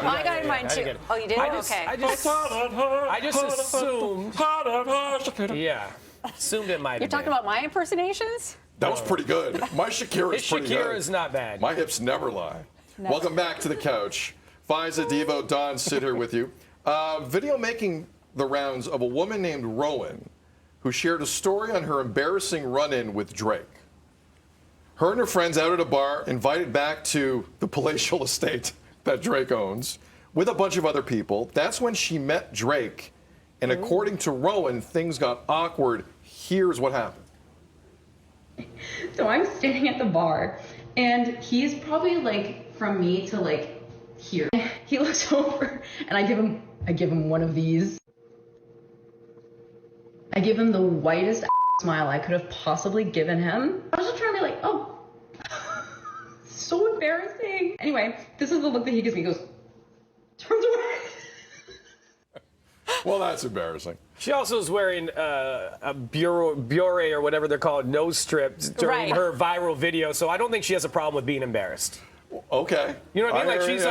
I got it in mine too. Oh, you did? Okay. I just assumed. Yeah. Assumed it might have You're talking about my impersonations? That was pretty good. My Shakira is pretty good. Shakira is not bad. My hips never lie. No. Welcome back to the couch. Faiza, Devo, Don, sit here with you. Video making the rounds of a woman named Rowan who shared a story on her embarrassing run-in with Drake. Her and her friends out at a bar, invited back to the palatial estate that Drake owns with a bunch of other people. That's when she met Drake. And according to Rowan, things got awkward. Here's what happened. So I'm standing at the bar, and he's probably like from me to like here. He looks over, and I give him one of these. I give him the whitest smile I could have possibly given him. I was just trying to be like, oh, so embarrassing. Anyway, this is the look that he gives me. He goes, turns away. Well, that's embarrassing. She also is wearing a Biore or whatever they're called, nose strips during her viral video, so I don't think she has a problem with being embarrassed. Okay. You know what I mean?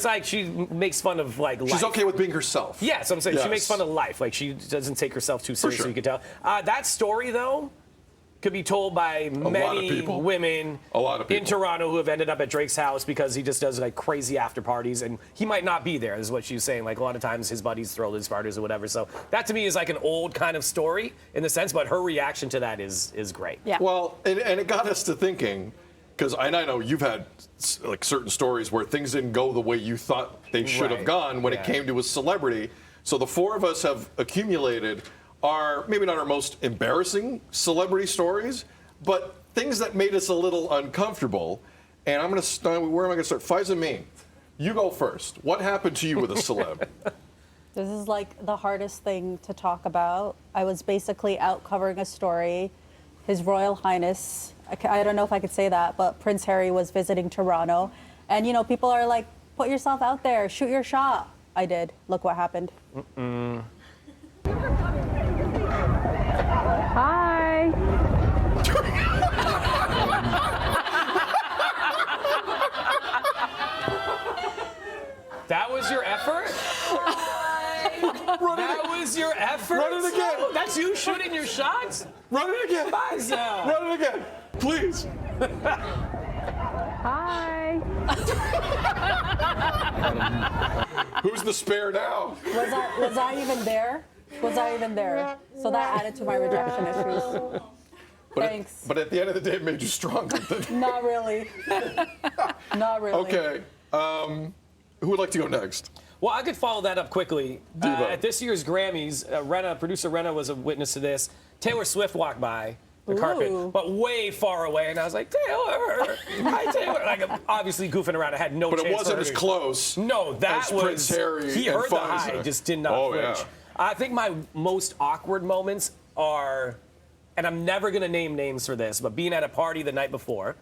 Like she makes fun of like life. She's okay with being herself. Yes, I'm saying she makes fun of life. Like she doesn't take herself too seriously. You can tell. That story though could be told by many women in Toronto who have ended up at Drake's house because he just does like crazy after parties, and he might not be there, is what she was saying. Like a lot of times his buddies throw his parties or whatever. So that to me is like an old kind of story in the sense, but her reaction to that is great. Yeah. Well, and it got us to thinking, because I know you've had like certain stories where things didn't go the way you thought they should have gone when it came to a celebrity. So the four of us have accumulated are maybe not our most embarrassing celebrity stories, but things that made us a little uncomfortable. And I'm going to start, where am I going to start? Faiza, me. You go first. What happened to you with a celeb? This is like the hardest thing to talk about. I was basically out covering a story. His Royal Highness, I don't know if I could say that, but Prince Harry was visiting Toronto. And, you know, people are like, put yourself out there, shoot your shot. I did. Look what happened. Hi. That was your effort? That was your effort? Run it again. That's you shooting your shots? Run it again. Faiza. Run it again, please. Hi. Who's the spare now? Was I even there? Was I even there? So that added to my rejection issues. Thanks. But at the end of the day, it made you stronger. Not really. Not really. Okay. Who would like to go next? Well, I could follow that up quickly. At this year's Grammys, producer Renna was a witness to this. Taylor Swift walked by the carpet, but way far away, and I was like, Taylor, hi Taylor. Like, obviously goofing around. I had no chance. But it wasn't as close. No, that was Prince Harry. He heard the hi, just did not flinch. Yeah. I think my most awkward moments are, and I'm never gonna name names for this, but being at a party the night before,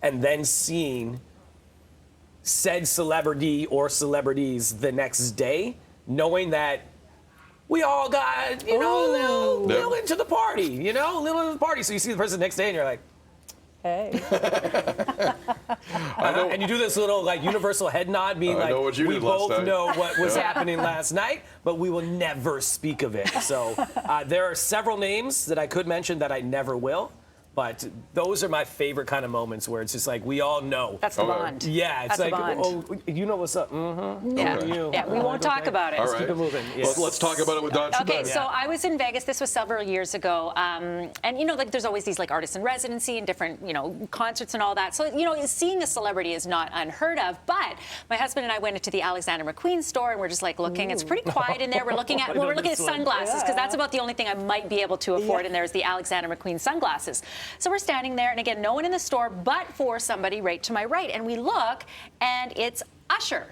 and then seeing said celebrity or celebrities the next day, knowing that we all got, you know, a little into the party, you know, a little into the party. So you see the person the next day and you're like, hey. And you do this little like universal head nod, being like, we both know what was happening last night, but we will never speak of it. So there are several names that I could mention that I never will. But those are my favorite kind of moments where it's just like we all know. That's the bond. Yeah, it's That's like, oh, you know what's up. Yeah, yeah. We won't talk about it. All right. Keep it moving. Yes. Let's talk about it with Don. Okay, so I was in Vegas. This was several years ago, and you know, like there's always these like artists in residency and different, you know, concerts and all that. So you know, seeing a celebrity is not unheard of. But my husband and I went into the Alexander McQueen store, and we're just like looking. It's pretty quiet in there. We're looking at sunglasses because that's about the only thing I might be able to afford in there is the Alexander McQueen sunglasses. So we're standing there, and again, no one in the store but for somebody right to my right, and we look, and it's Usher.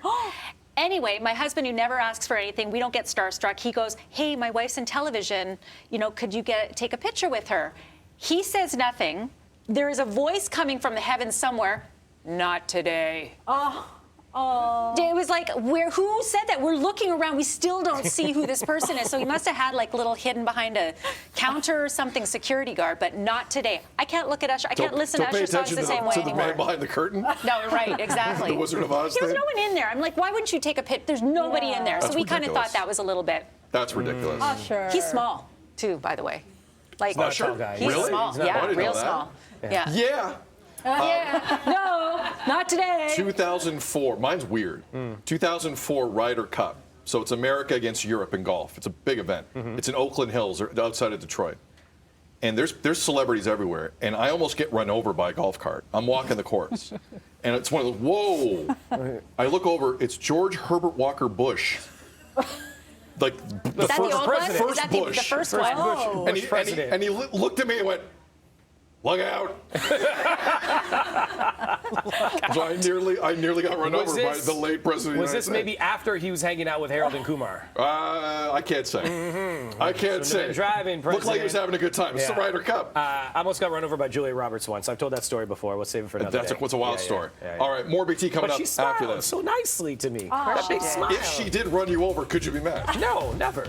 Anyway, my husband, who never asks for anything, we don't get starstruck. He goes, hey, my wife's in television. You know, could you take a picture with her? He says nothing. There is a voice coming from the heavens somewhere. Not today. Oh, It was like, who said that? We're looking around. We still don't see who this person is. So he must have had like little hidden behind a counter or something, security guard, but not today. I can't look at Usher. I can't listen to Don't pay Usher songs attention the same way to the anymore. man behind the curtain. No, right, exactly. The Wizard of Oz There was thing? no one in there. I'm like, why wouldn't you take a pit? There's nobody in there. That's So we kind of ridiculous. thought that was a little bit. That's ridiculous. Usher. He's small, too, by the way. Like, not a tall guy. He's Really? small. He's not- I Yeah, didn't know real that. small. Yeah. Yeah. No, not today. 2004. Mine's weird. 2004 Ryder Cup. So it's America against Europe in golf. It's a big event. It's in Oakland Hills, or outside of Detroit. And there's celebrities everywhere. And I almost get run over by a golf cart. I'm walking the course. And it's one of those, whoa. I look over, it's George Herbert Walker Bush. Like the Is that the old one? first Is that the Bush. first one? Oh. And he looked at me and went, look out. So I nearly got run over by the late president. Was of the this United maybe after he was hanging out with Harold and Kumar? States. I can't say. I can't say. Driving Looked like he was president. having a good time. It's the Yeah. Ryder Cup. I almost got run over by Julia Roberts once. I've told that story before. We'll save it for another day. What's a wild Yeah, story. yeah. All right, more BT coming But up she after smiled this. so nicely to me. Oh, That big she did. smile. If she did run you over, could you be mad? No, never.